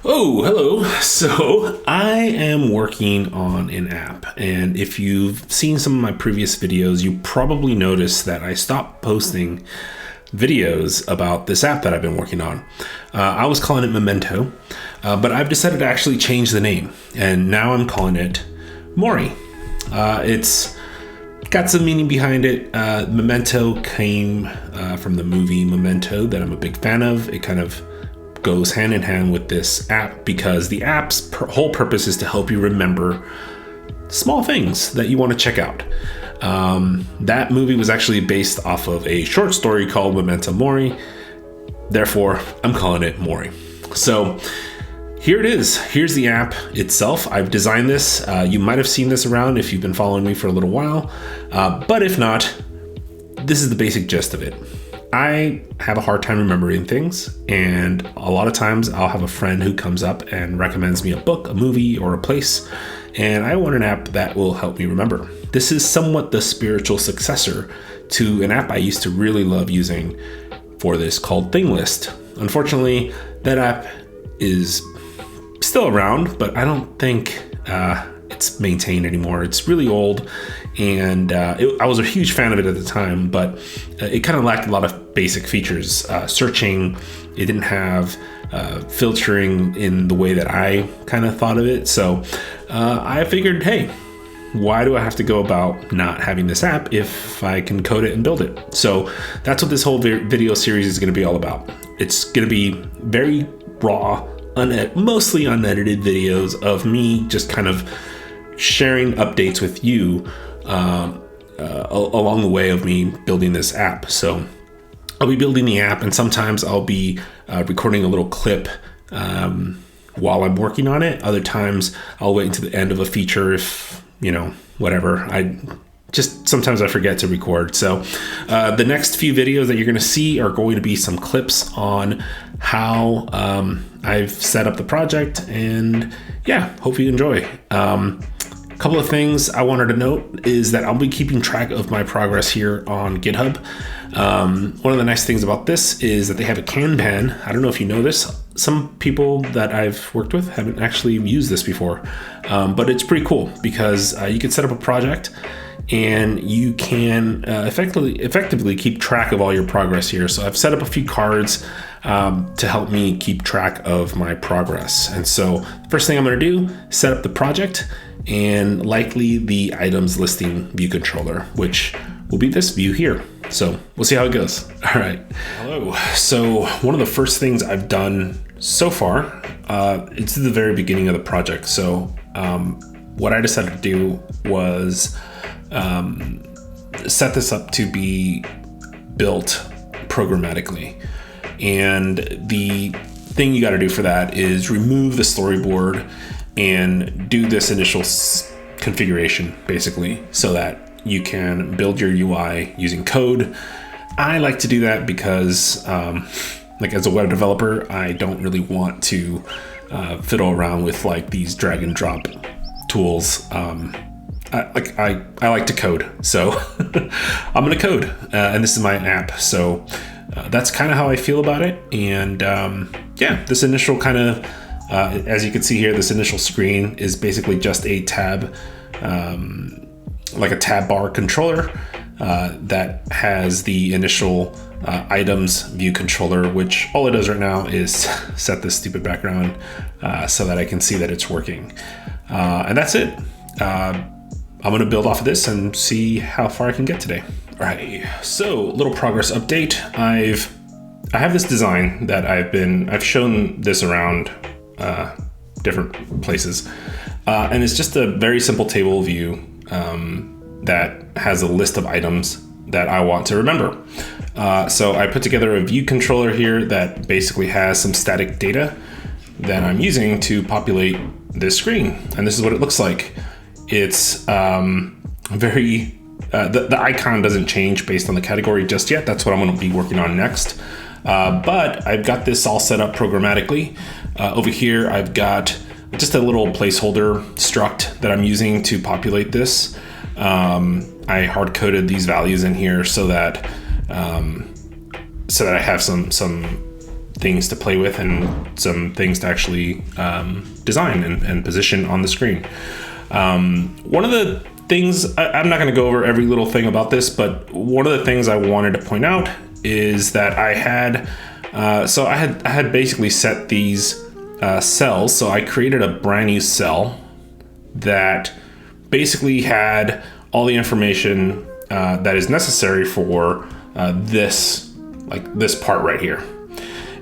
Oh, hello. So I am working on an app, and if you've seen some of my previous videos, you probably noticed that I stopped posting videos about this app that I've been working on. I was calling it Memento, but I've decided to actually change the name, and now I'm calling it Mori. It's got some meaning behind it. Memento came from the movie Memento that I'm a big fan of. It kind of goes hand in hand with this app because the app's whole purpose is to help you remember small things that you want to check out. That movie was actually based off of a short story called Memento Mori. Therefore, I'm calling it Mori. So here it is. Here's the app itself. I've designed this. You might have seen this around if you've been following me for a little while. But if not, this is the basic gist of it. I have a hard time remembering things, and a lot of times I'll have a friend who comes up and recommends me a book, a movie, or a place, and I want an app that will help me remember. This is somewhat the spiritual successor to an app I used to really love using for this called ThingList. Unfortunately, that app is still around, but I don't think it's maintained anymore. It's really old, and I was a huge fan of it at the time, but it kind of lacked a lot of basic features. Searching, it didn't have filtering in the way that I kind of thought of it. So I figured, hey, why do I have to go about not having this app if I can code it and build it? So that's what this whole video series is going to be all about. It's going to be very raw, mostly unedited videos of me just kind of sharing updates with you along the way of me building this app. So I'll be building the app, and sometimes I'll be recording a little clip while I'm working on it. Other times I'll wait until the end of a feature if, whatever. Sometimes I forget to record. So the next few videos that you're going to see are going to be some clips on how I've set up the project, and hope you enjoy. A couple of things I wanted to note is that I'll be keeping track of my progress here on GitHub. One of the nice things about this is that they have a Kanban. I don't know if you know this. Some people that I've worked with haven't actually used this before, but it's pretty cool because you can set up a project and you can effectively keep track of all your progress here. So I've set up a few cards to help me keep track of my progress. And so the first thing I'm going to do, set up the project and likely the items listing view controller, which will be this view here. So we'll see how it goes. All right. Hello. So one of the first things I've done so far, it's the very beginning of the project. So what I decided to do was set this up to be built programmatically. And the thing you got to do for that is remove the storyboard and do this initial configuration, basically, so that you can build your UI using code. I like to do that because, as a web developer, I don't really want to fiddle around with these drag and drop tools. I like to code, so I'm gonna code, and this is my app. So that's kind of how I feel about it. And this initial kind of, as you can see here, this initial screen is basically just a tab, like a tab bar controller that has the initial items view controller, which all it does right now is set this stupid background so that I can see that it's working. And that's it. I'm going to build off of this and see how far I can get today. All right, so little progress update. I have this design that I've shown this around different places, and it's just a very simple table view that has a list of items that I want to remember. So I put together a view controller here that basically has some static data that I'm using to populate this screen, and this is what it looks like. It's very the icon doesn't change based on the category just yet. That's what I'm going to be working on next. But I've got this all set up programmatically. Over here, I've got just a little placeholder struct that I'm using to populate this. I hard coded these values in here so that I have some things to play with and some things to actually design and position on the screen. One of the things, I'm not going to go over every little thing about this, but one of the things I wanted to point out is that I had basically set these cells. So I created a brand new cell that basically had all the information that is necessary for this part right here.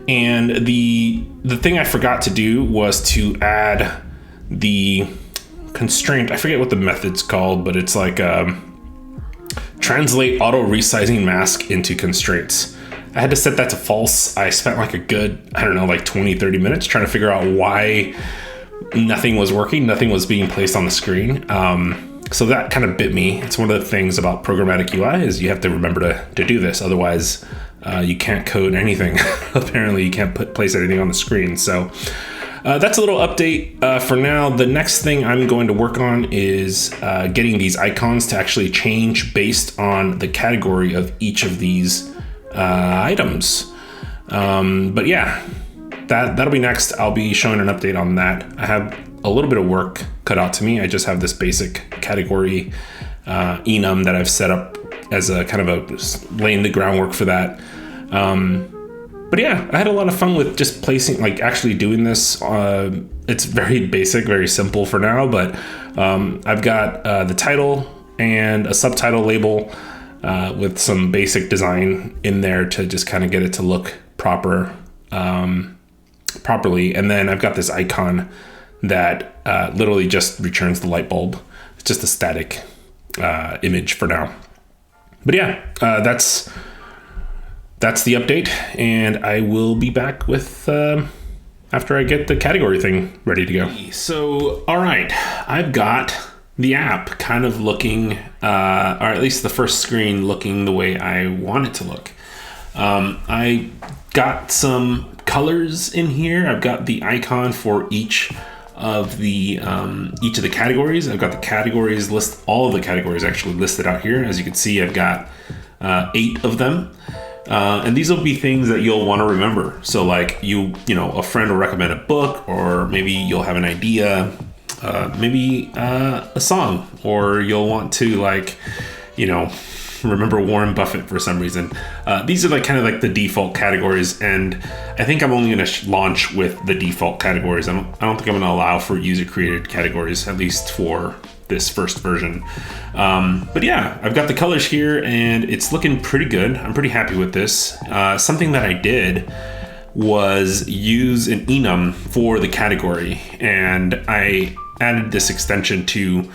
And the thing I forgot to do was to add the constraint. I forget what the method's called, but it's like translate auto resizing mask into constraints. I had to set that to false. I spent like a good, 20-30 minutes trying to figure out why nothing was working, nothing was being placed on the screen. So that kind of bit me. It's one of the things about programmatic UI is you have to remember to do this. Otherwise, you can't code anything. Apparently, you can't place anything on the screen. So that's a little update for now. The next thing I'm going to work on is getting these icons to actually change based on the category of each of these items. But yeah, that'll be next. I'll be showing an update on that. I have a little bit of work cut out to me. I just have this basic category enum that I've set up as a kind of laying the groundwork for that. But yeah, I had a lot of fun with just placing, actually doing this. It's very basic, very simple for now, but I've got the title and a subtitle label with some basic design in there to just kind of get it to look properly. And then I've got this icon that literally just returns the light bulb. It's just a static image for now. But yeah, that's the update, and I will be back with after I get the category thing ready to go. So, all right, I've got the app kind of looking, or at least the first screen looking the way I want it to look. I got some colors in here. I've got the icon for each of the categories. I've got the categories all of the categories actually listed out here. As you can see, I've got 8 of them. And these will be things that you'll want to remember. So like a friend will recommend a book, or maybe you'll have an idea, maybe a song, or you'll want to remember Warren Buffett for some reason. These are kind of the default categories, and I think I'm only going to launch with the default categories. I don't think I'm going to allow for user created categories, at least for this first version. But yeah, I've got the colors here and it's looking pretty good. I'm pretty happy with this. Something that I did was use an enum for the category, and I added this extension to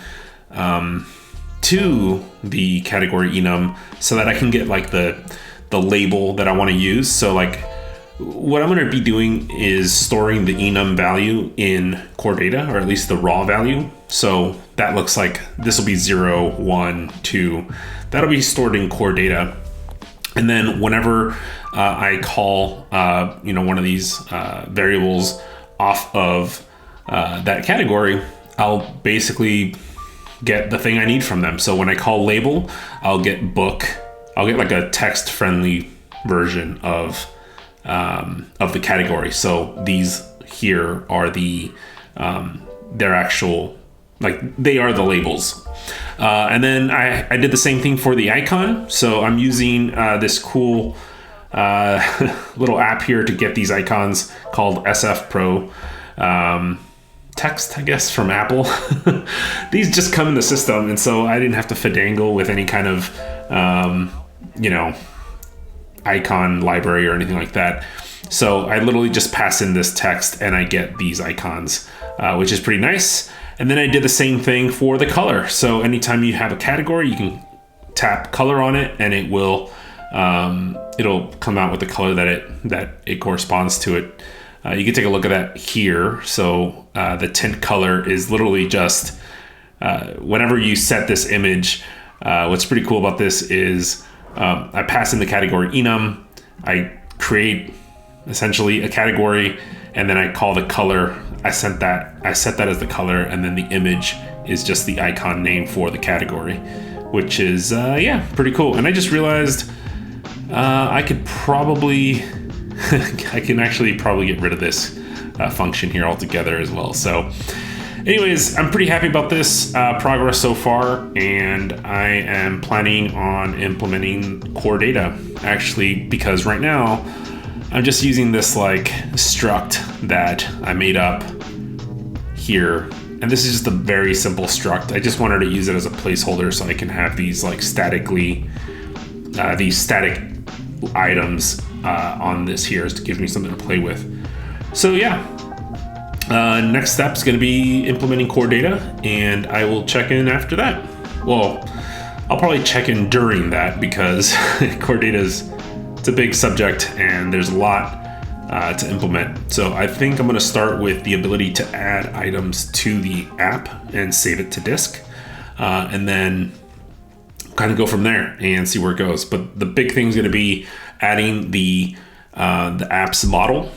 the category enum so that I can get the label that I want to use. So what I'm going to be doing is storing the enum value in core data, or at least the raw value. So that looks like this will be 0, 1, 2. That'll be stored in core data. And then whenever I call one of these variables off of that category, I'll basically get the thing I need from them. So when I call label, I'll get book. I'll get a text-friendly version of the category. So these here are their actual, they are the labels. And then I did the same thing for the icon. So I'm using this cool little app here to get these icons called SF Pro Text, I guess, from Apple. These just come in the system, and so I didn't have to finagle with any kind of icon library or anything like that. So I literally just pass in this text and I get these icons, which is pretty nice. And then I did the same thing for the color. So anytime you have a category, you can tap color on it and it will it'll come out with the color that it corresponds to it. You can take a look at that here. So the tint color is literally just whenever you set this image. What's pretty cool about this is I pass in the category enum, I create essentially a category, and then I call the color. I set that as the color, and then the image is just the icon name for the category, which is pretty cool. And I just realized I could probably I can actually probably get rid of this function here altogether as well. So anyways, I'm pretty happy about this progress so far, and I am planning on implementing core data actually, because right now I'm just using this like struct that I made up here. And this is just a very simple struct. I just wanted to use it as a placeholder so I can have these like these static items on this here, to give me something to play with. So yeah, next step is going to be implementing core data, and I will check in after that. Well, I'll probably check in during that, because core data it's a big subject and there's a lot to implement. So I think I'm going to start with the ability to add items to the app and save it to disk, and then kind of go from there and see where it goes. But the big thing is going to be adding the app's model,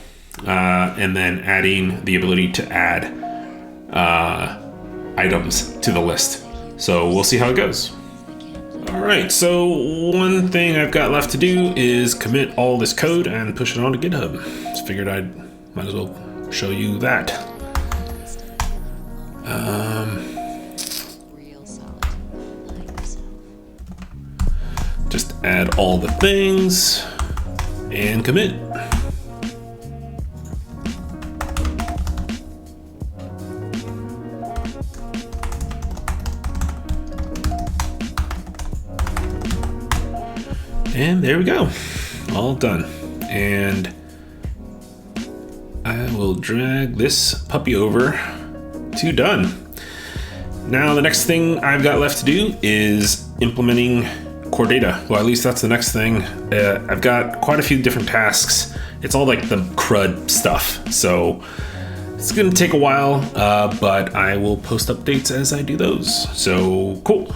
and then adding the ability to add items to the list. So we'll see how it goes. All right, so one thing I've got left to do is commit all this code and push it onto GitHub. Just figured I might as well show you that. Just add all the things and commit. And there we go, all done. And I will drag this puppy over to done. Now the next thing I've got left to do is implementing core data. Well, at least that's the next thing. I've got quite a few different tasks. It's all like the CRUD stuff, so it's gonna take a while, but I will post updates as I do those. So cool.